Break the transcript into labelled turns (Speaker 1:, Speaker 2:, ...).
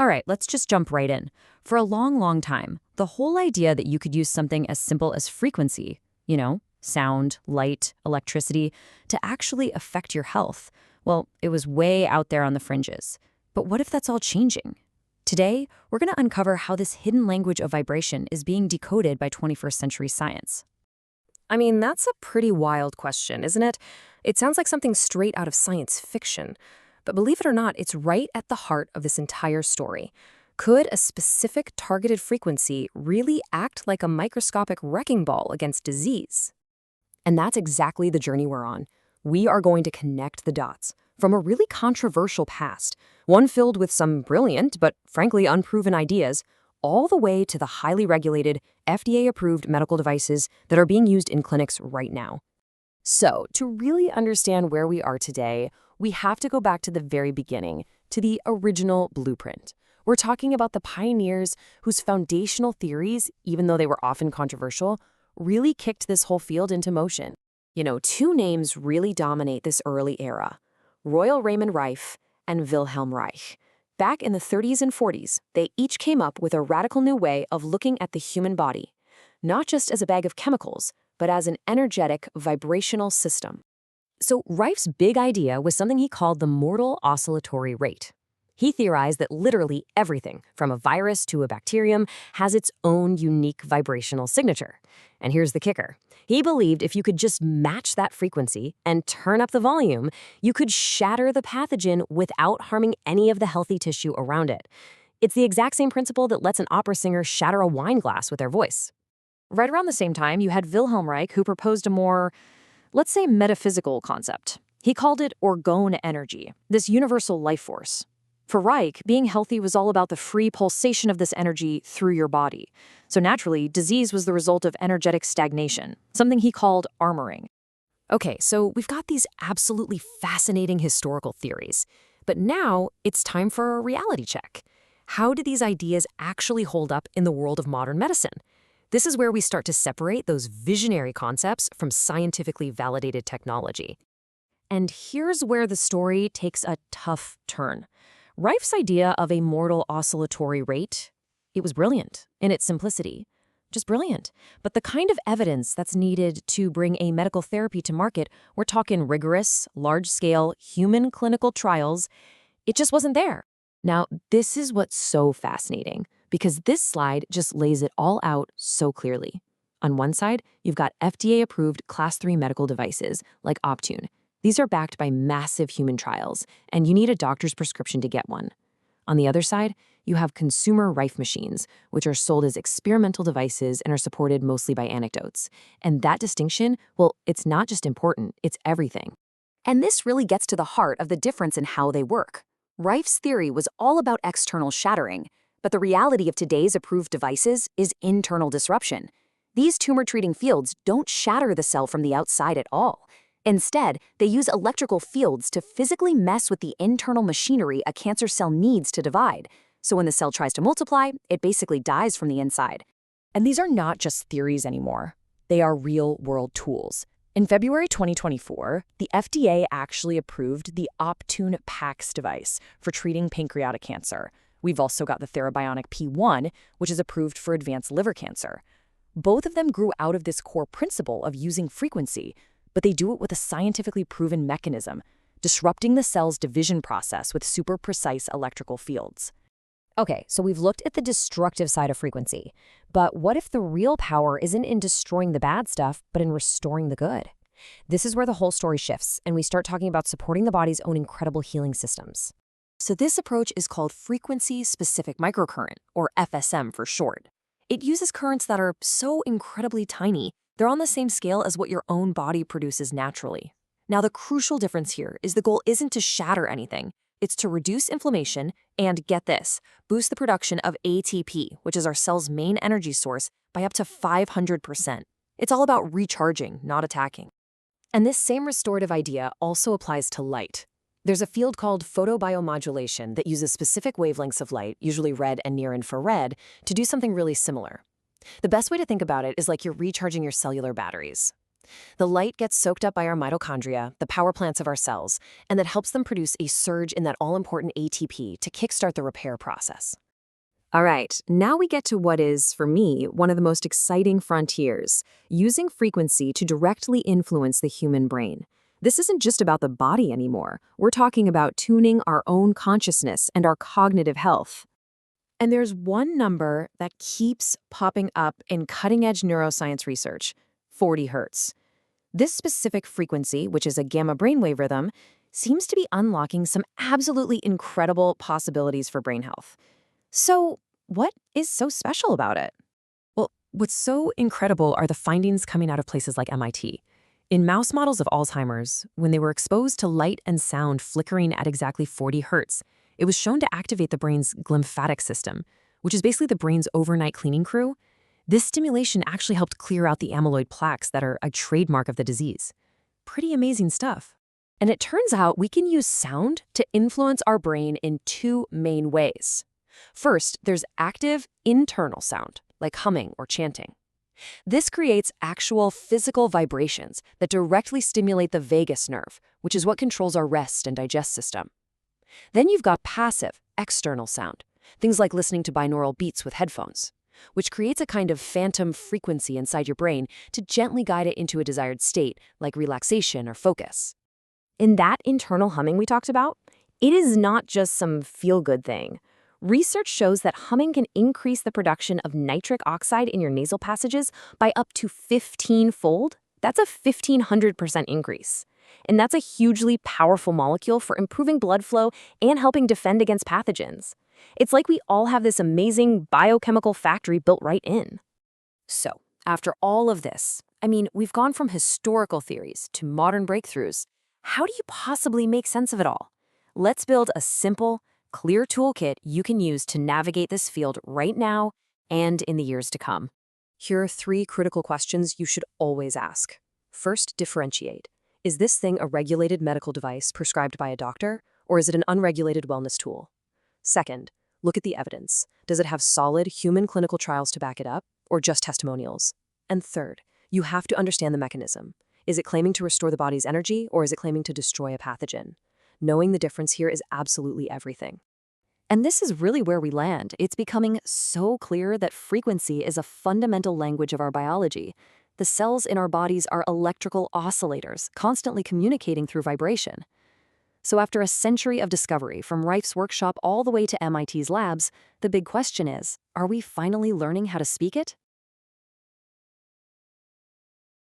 Speaker 1: All right, let's just jump right in. For a long, long time, the whole idea that you could use something as simple as frequency, sound, light, electricity, to actually affect your health, well, it was way out there on the fringes. But what if that's all changing? Today, we're going to uncover how this hidden language of vibration is being decoded by 21st century science.
Speaker 2: I mean, that's a pretty wild question, isn't it? It sounds like something straight out of science fiction. But believe it or not, it's right at the heart of this entire story. Could a specific targeted frequency really act like a microscopic wrecking ball against disease? And that's exactly the journey we're on. We are going to connect the dots from a really controversial past, one filled with some brilliant but frankly unproven ideas, all the way to the highly regulated, FDA-approved medical devices that are being used in clinics right now. So, to really understand where we are today, we have to go back to the very beginning, to the original blueprint. We're talking about the pioneers whose foundational theories, even though they were often controversial, really kicked this whole field into motion. Two names really dominate this early era: Royal Raymond Rife and Wilhelm Reich. Back in the 30s and 40s, they each came up with a radical new way of looking at the human body, not just as a bag of chemicals, but as an energetic, vibrational system. So Rife's big idea was something he called the mortal oscillatory rate. He theorized that literally everything, from a virus to a bacterium, has its own unique vibrational signature. And here's the kicker. He believed if you could just match that frequency and turn up the volume, you could shatter the pathogen without harming any of the healthy tissue around it. It's the exact same principle that lets an opera singer shatter a wine glass with their voice. Right around the same time, you had Wilhelm Reich, who proposed a more, let's say, metaphysical concept. He called it orgone energy, this universal life force. For Reich, being healthy was all about the free pulsation of this energy through your body. So naturally, disease was the result of energetic stagnation, something he called armoring. Okay, so we've got these absolutely fascinating historical theories. But now it's time for a reality check. How do these ideas actually hold up in the world of modern medicine? This is where we start to separate those visionary concepts from scientifically validated technology. And here's where the story takes a tough turn. Rife's idea of a mortal oscillatory rate, it was brilliant in its simplicity. Just brilliant. But the kind of evidence that's needed to bring a medical therapy to market, we're talking rigorous, large-scale, human clinical trials, it just wasn't there. Now, this is what's so fascinating, because this slide just lays it all out so clearly. On one side, you've got FDA-approved Class 3 medical devices like Optune. These are backed by massive human trials, and you need a doctor's prescription to get one. On the other side, you have consumer Rife machines, which are sold as experimental devices and are supported mostly by anecdotes. And that distinction, well, it's not just important, it's everything. And this really gets to the heart of the difference in how they work. Rife's theory was all about external shattering, but the reality of today's approved devices is internal disruption. These tumor treating fields don't shatter the cell from the outside at all. Instead, they use electrical fields to physically mess with the internal machinery a cancer cell needs to divide. So when the cell tries to multiply, it basically dies from the inside. And these are not just theories anymore. They are real-world tools. In February 2024, the FDA actually approved the Optune PAX device for treating pancreatic cancer. We've also got the TheraBionic P1, which is approved for advanced liver cancer. Both of them grew out of this core principle of using frequency, but they do it with a scientifically proven mechanism, disrupting the cell's division process with super precise electrical fields. Okay, so we've looked at the destructive side of frequency, but what if the real power isn't in destroying the bad stuff, but in restoring the good? This is where the whole story shifts, and we start talking about supporting the body's own incredible healing systems. So this approach is called frequency-specific microcurrent, or FSM for short. It uses currents that are so incredibly tiny, they're on the same scale as what your own body produces naturally. Now, the crucial difference here is the goal isn't to shatter anything. It's to reduce inflammation and, get this, boost the production of ATP, which is our cell's main energy source, by up to 500%. It's all about recharging, not attacking. And this same restorative idea also applies to light. There's a field called photobiomodulation that uses specific wavelengths of light, usually red and near infrared, to do something really similar. The best way to think about it is like you're recharging your cellular batteries. The light gets soaked up by our mitochondria, the power plants of our cells, and that helps them produce a surge in that all-important ATP to kickstart the repair process. All right, now we get to what is, for me, one of the most exciting frontiers, using frequency to directly influence the human brain. This isn't just about the body anymore. We're talking about tuning our own consciousness and our cognitive health. And there's one number that keeps popping up in cutting-edge neuroscience research: 40 hertz. This specific frequency, which is a gamma brainwave rhythm, seems to be unlocking some absolutely incredible possibilities for brain health. So, what is so special about it? Well, what's so incredible are the findings coming out of places like MIT. In mouse models of Alzheimer's, when they were exposed to light and sound flickering at exactly 40 hertz, it was shown to activate the brain's glymphatic system, which is basically the brain's overnight cleaning crew. This stimulation actually helped clear out the amyloid plaques that are a trademark of the disease. Pretty amazing stuff. And it turns out we can use sound to influence our brain in two main ways. First, there's active internal sound, like humming or chanting. This creates actual physical vibrations that directly stimulate the vagus nerve, which is what controls our rest and digest system. Then you've got passive, external sound, things like listening to binaural beats with headphones, which creates a kind of phantom frequency inside your brain to gently guide it into a desired state, like relaxation or focus. In that internal humming we talked about, it is not just some feel-good thing. Research shows that humming can increase the production of nitric oxide in your nasal passages by up to 15-fold. That's a 1,500% increase. And that's a hugely powerful molecule for improving blood flow and helping defend against pathogens. It's like we all have this amazing biochemical factory built right in. So, after all of this, we've gone from historical theories to modern breakthroughs. How do you possibly make sense of it all? Let's build a simple, clear toolkit you can use to navigate this field right now and in the years to come. Here are 3 critical questions you should always ask. First, differentiate. Is this thing a regulated medical device prescribed by a doctor, or is it an unregulated wellness tool? Second, look at the evidence. Does it have solid human clinical trials to back it up, or just testimonials? And third, you have to understand the mechanism. Is it claiming to restore the body's energy, or is it claiming to destroy a pathogen? Knowing the difference here is absolutely everything. And this is really where we land. It's becoming so clear that frequency is a fundamental language of our biology. The cells in our bodies are electrical oscillators, constantly communicating through vibration. So after a century of discovery, from Rife's workshop all the way to MIT's labs, the big question is, are we finally learning how to speak it?